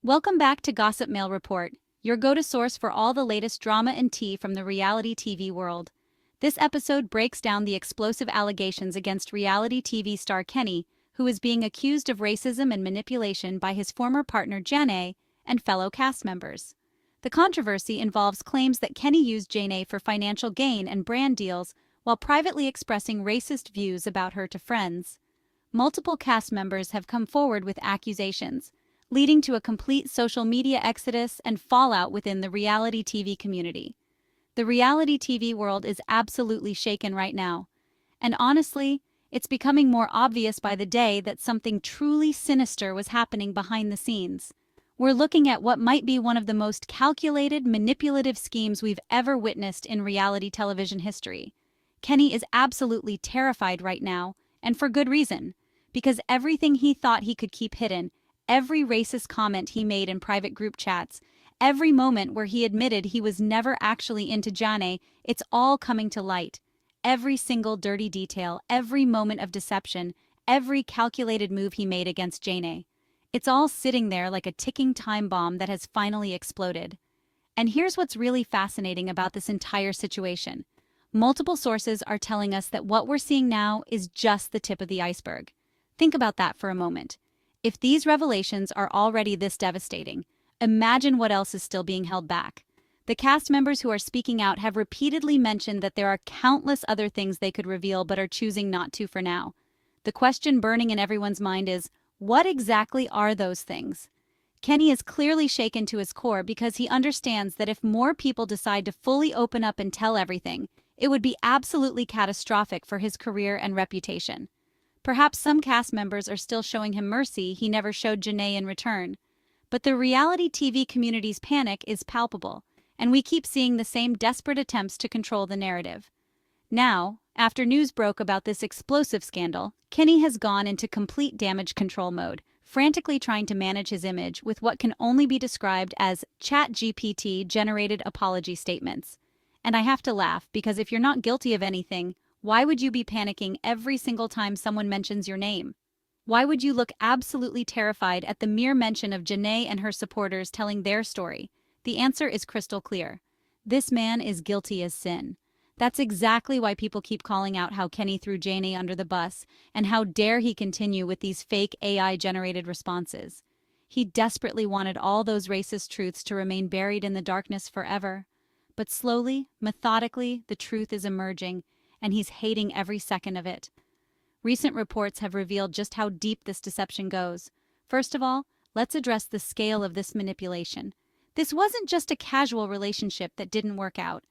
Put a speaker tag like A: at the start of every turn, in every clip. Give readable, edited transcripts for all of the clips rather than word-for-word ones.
A: Welcome back to Gossip Mail Report, your go-to source for all the latest drama and tea from the reality TV world. This episode breaks down the explosive allegations against reality TV star Kenny, who is being accused of racism and manipulation by his former partner Jana and fellow cast members. The controversy involves claims that Kenny used Jana for financial gain and brand deals while privately expressing racist views about her to friends. Multiple cast members have come forward with accusations, leading to a complete social media exodus and fallout within the reality TV community. The reality TV world is absolutely shaken right now. And honestly, it's becoming more obvious by the day that something truly sinister was happening behind the scenes. We're looking at what might be one of the most calculated, manipulative schemes we've ever witnessed in reality television history. Kenny is absolutely terrified right now, and for good reason, because everything he thought he could keep hidden, every racist comment he made in private group chats, every moment where he admitted he was never actually into Jana, it's all coming to light. Every single dirty detail, every moment of deception, every calculated move he made against Jana. It's all sitting there like a ticking time bomb that has finally exploded. And here's what's really fascinating about this entire situation. Multiple sources are telling us that what we're seeing now is just the tip of the iceberg. Think about that for a moment. If these revelations are already this devastating, imagine what else is still being held back. The cast members who are speaking out have repeatedly mentioned that there are countless other things they could reveal but are choosing not to for now. The question burning in everyone's mind is, what exactly are those things? Kenny is clearly shaken to his core because he understands that if more people decide to fully open up and tell everything, it would be absolutely catastrophic for his career and reputation. Perhaps some cast members are still showing him mercy he never showed Janae in return. But the reality TV community's panic is palpable, and we keep seeing the same desperate attempts to control the narrative. Now, after news broke about this explosive scandal, Kenny has gone into complete damage control mode, frantically trying to manage his image with what can only be described as ChatGPT-generated apology statements. And I have to laugh because if you're not guilty of anything, why would you be panicking every single time someone mentions your name? Why would you look absolutely terrified at the mere mention of Janae and her supporters telling their story? The answer is crystal clear. This man is guilty as sin. That's exactly why people keep calling out how Kenny threw Janae under the bus, and how dare he continue with these fake AI-generated responses. He desperately wanted all those racist truths to remain buried in the darkness forever. But slowly, methodically, the truth is emerging, and he's hating every second of it. Recent reports have revealed just how deep this deception goes. First of all, let's address the scale of this manipulation. This wasn't just a casual relationship that didn't work out.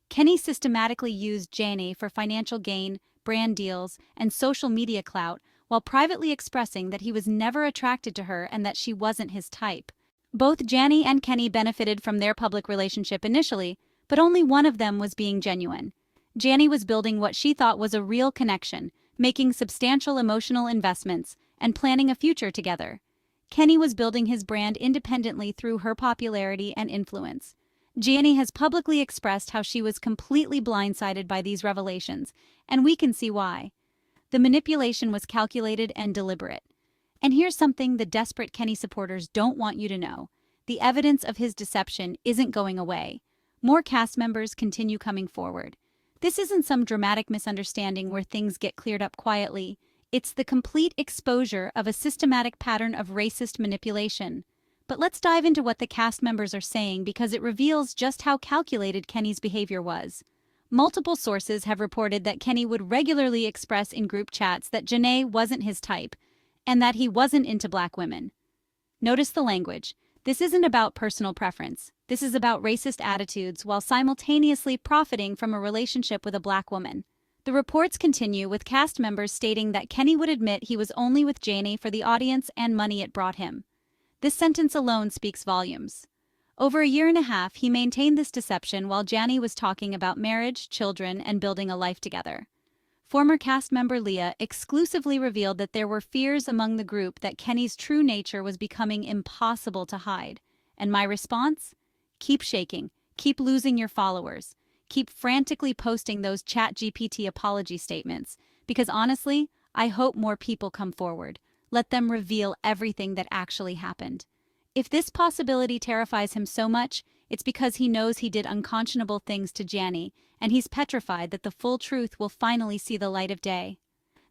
A: Kenny systematically used Jana for financial gain, brand deals, and social media clout, while privately expressing that he was never attracted to her and that she wasn't his type. Both Jana and Kenny benefited from their public relationship initially, but only one of them was being genuine. Jana was building what she thought was a real connection, making substantial emotional investments, and planning a future together. Kenny was building his brand independently through her popularity and influence. Jana has publicly expressed how she was completely blindsided by these revelations, and we can see why. The manipulation was calculated and deliberate. And here's something the desperate Kenny supporters don't want you to know. The evidence of his deception isn't going away. More cast members continue coming forward. This isn't some dramatic misunderstanding where things get cleared up quietly. It's the complete exposure of a systematic pattern of racist manipulation. But let's dive into what the cast members are saying because it reveals just how calculated Kenny's behavior was. Multiple sources have reported that Kenny would regularly express in group chats that Janae wasn't his type and that he wasn't into black women. Notice the language. This isn't about personal preference. This is about racist attitudes while simultaneously profiting from a relationship with a black woman. The reports continue with cast members stating that Kenny would admit he was only with Jana for the audience and money it brought him. This sentence alone speaks volumes. Over a year and a half, he maintained this deception while Jana was talking about marriage, children, and building a life together. Former cast member Leah exclusively revealed that there were fears among the group that Kenny's true nature was becoming impossible to hide. And my response? Keep shaking. Keep losing your followers. Keep frantically posting those ChatGPT apology statements. Because honestly, I hope more people come forward. Let them reveal everything that actually happened. If this possibility terrifies him so much, it's because he knows he did unconscionable things to Jani, and he's petrified that the full truth will finally see the light of day.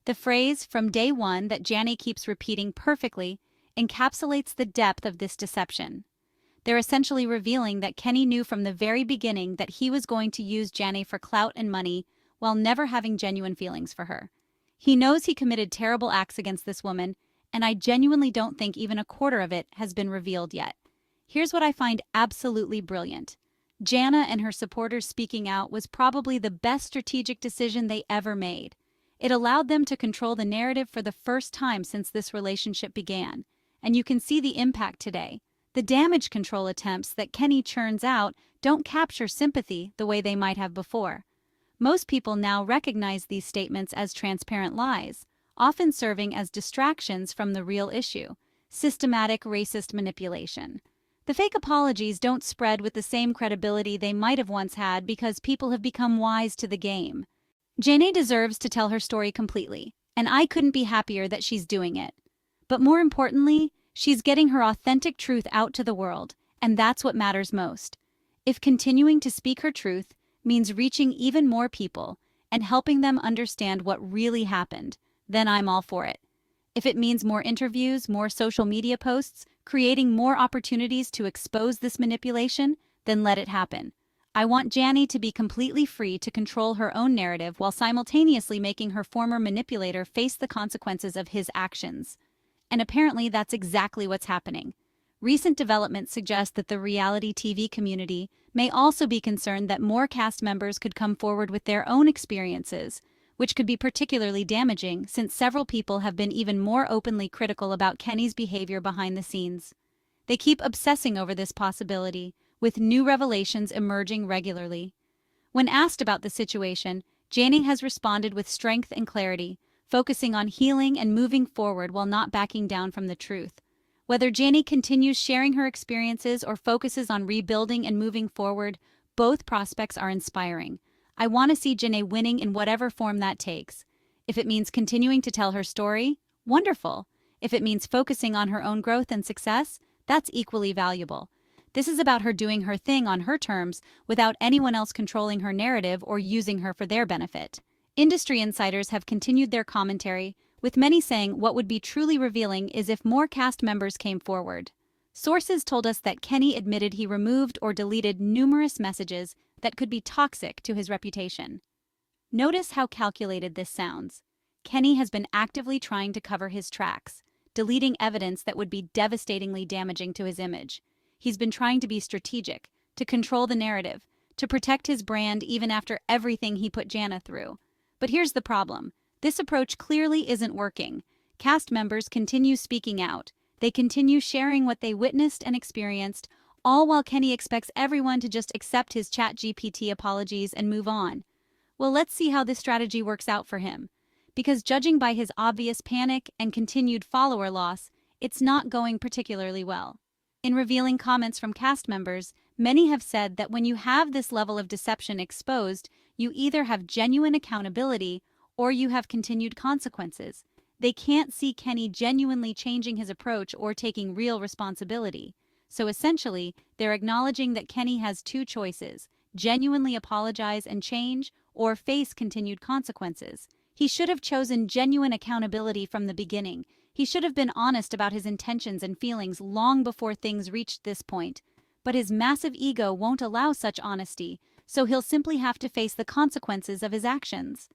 A: The phrase, "from day one," that Jani keeps repeating perfectly, encapsulates the depth of this deception. They're essentially revealing that Kenny knew from the very beginning that he was going to use Jani for clout and money while never having genuine feelings for her. He knows he committed terrible acts against this woman, and I genuinely don't think even a quarter of it has been revealed yet. Here's what I find absolutely brilliant. Jana and her supporters speaking out was probably the best strategic decision they ever made. It allowed them to control the narrative for the first time since this relationship began, and you can see the impact today. The damage control attempts that Kenny churns out don't capture sympathy the way they might have before. Most people now recognize these statements as transparent lies, often serving as distractions from the real issue: systematic racist manipulation. The fake apologies don't spread with the same credibility they might have once had because people have become wise to the game. Janae deserves to tell her story completely, and I couldn't be happier that she's doing it. But more importantly, she's getting her authentic truth out to the world, and that's what matters most. If continuing to speak her truth means reaching even more people and helping them understand what really happened, then I'm all for it. If it means more interviews, more social media posts, creating more opportunities to expose this manipulation, then let it happen. I want Jani to be completely free to control her own narrative while simultaneously making her former manipulator face the consequences of his actions. And apparently that's exactly what's happening. Recent developments suggest that the reality TV community may also be concerned that more cast members could come forward with their own experiences, which could be particularly damaging since several people have been even more openly critical about Kenny's behavior behind the scenes. They keep obsessing over this possibility, with new revelations emerging regularly. When asked about the situation, Jani has responded with strength and clarity, focusing on healing and moving forward while not backing down from the truth. Whether Jani continues sharing her experiences or focuses on rebuilding and moving forward, both prospects are inspiring. I want to see Janae winning in whatever form that takes. If it means continuing to tell her story, wonderful. If it means focusing on her own growth and success, that's equally valuable. This is about her doing her thing on her terms without anyone else controlling her narrative or using her for their benefit. Industry insiders have continued their commentary, with many saying what would be truly revealing is if more cast members came forward. Sources told us that Kenny admitted he removed or deleted numerous messages that could be toxic to his reputation. Notice how calculated this sounds. Kenny has been actively trying to cover his tracks, deleting evidence that would be devastatingly damaging to his image. He's been trying to be strategic, to control the narrative, to protect his brand even after everything he put Jana through. But here's the problem. This approach clearly isn't working. Cast members continue speaking out. They continue sharing what they witnessed and experienced, all while Kenny expects everyone to just accept his ChatGPT apologies and move on. Well, let's see how this strategy works out for him. Because judging by his obvious panic and continued follower loss, it's not going particularly well. In revealing comments from cast members, many have said that when you have this level of deception exposed, you either have genuine accountability or you have continued consequences. They can't see Kenny genuinely changing his approach or taking real responsibility. So essentially, they're acknowledging that Kenny has two choices: genuinely apologize and change, or face continued consequences. He should have chosen genuine accountability from the beginning. He should have been honest about his intentions and feelings long before things reached this point. But his massive ego won't allow such honesty, so he'll simply have to face the consequences of his actions.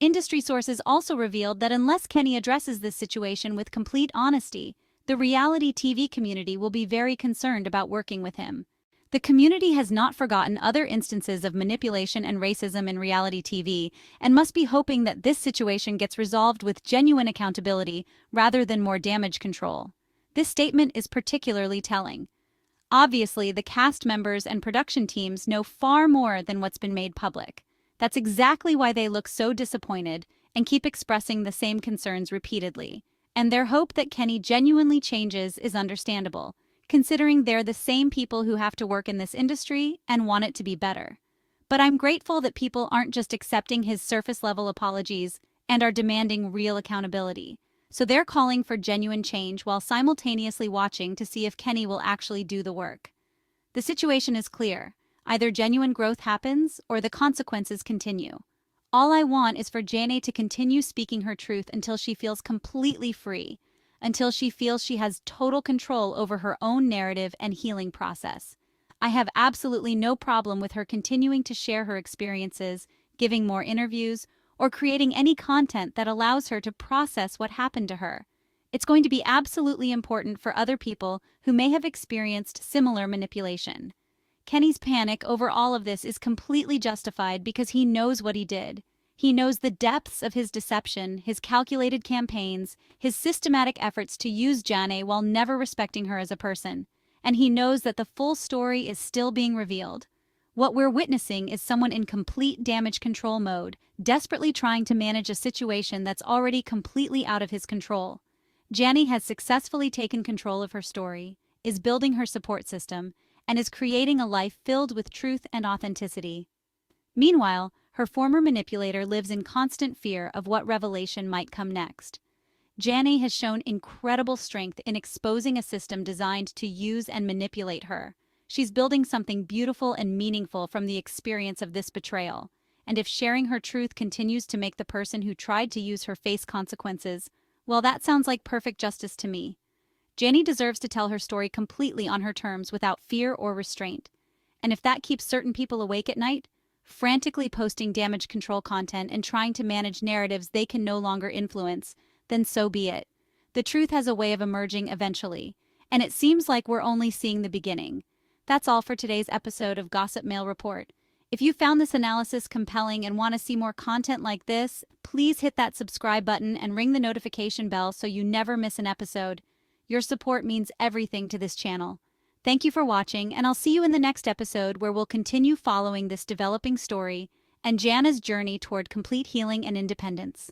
A: Industry sources also revealed that unless Kenny addresses this situation with complete honesty, the reality TV community will be very concerned about working with him. The community has not forgotten other instances of manipulation and racism in reality TV and must be hoping that this situation gets resolved with genuine accountability rather than more damage control. This statement is particularly telling. Obviously, the cast members and production teams know far more than what's been made public. That's exactly why they look so disappointed and keep expressing the same concerns repeatedly. And their hope that Kenny genuinely changes is understandable, considering they're the same people who have to work in this industry and want it to be better. But I'm grateful that people aren't just accepting his surface-level apologies and are demanding real accountability. So they're calling for genuine change while simultaneously watching to see if Kenny will actually do the work. The situation is clear. Either genuine growth happens or the consequences continue. All I want is for Jana to continue speaking her truth until she feels completely free, until she feels she has total control over her own narrative and healing process. I have absolutely no problem with her continuing to share her experiences, giving more interviews, or creating any content that allows her to process what happened to her. It's going to be absolutely important for other people who may have experienced similar manipulation. Kenny's panic over all of this is completely justified because he knows what he did. He knows the depths of his deception, his calculated campaigns, his systematic efforts to use Jana while never respecting her as a person. And he knows that the full story is still being revealed. What we're witnessing is someone in complete damage control mode, desperately trying to manage a situation that's already completely out of his control. Jana has successfully taken control of her story, is building her support system, and is creating a life filled with truth and authenticity. Meanwhile, her former manipulator lives in constant fear of what revelation might come next. Jana has shown incredible strength in exposing a system designed to use and manipulate her. She's building something beautiful and meaningful from the experience of this betrayal. And if sharing her truth continues to make the person who tried to use her face consequences, well, that sounds like perfect justice to me. Jana deserves to tell her story completely on her terms without fear or restraint. And if that keeps certain people awake at night, frantically posting damage control content and trying to manage narratives they can no longer influence, then so be it. The truth has a way of emerging eventually, and it seems like we're only seeing the beginning. That's all for today's episode of Gossip Mail Report. If you found this analysis compelling and want to see more content like this, please hit that subscribe button and ring the notification bell so you never miss an episode. Your support means everything to this channel. Thank you for watching, and I'll see you in the next episode where we'll continue following this developing story and Jana's journey toward complete healing and independence.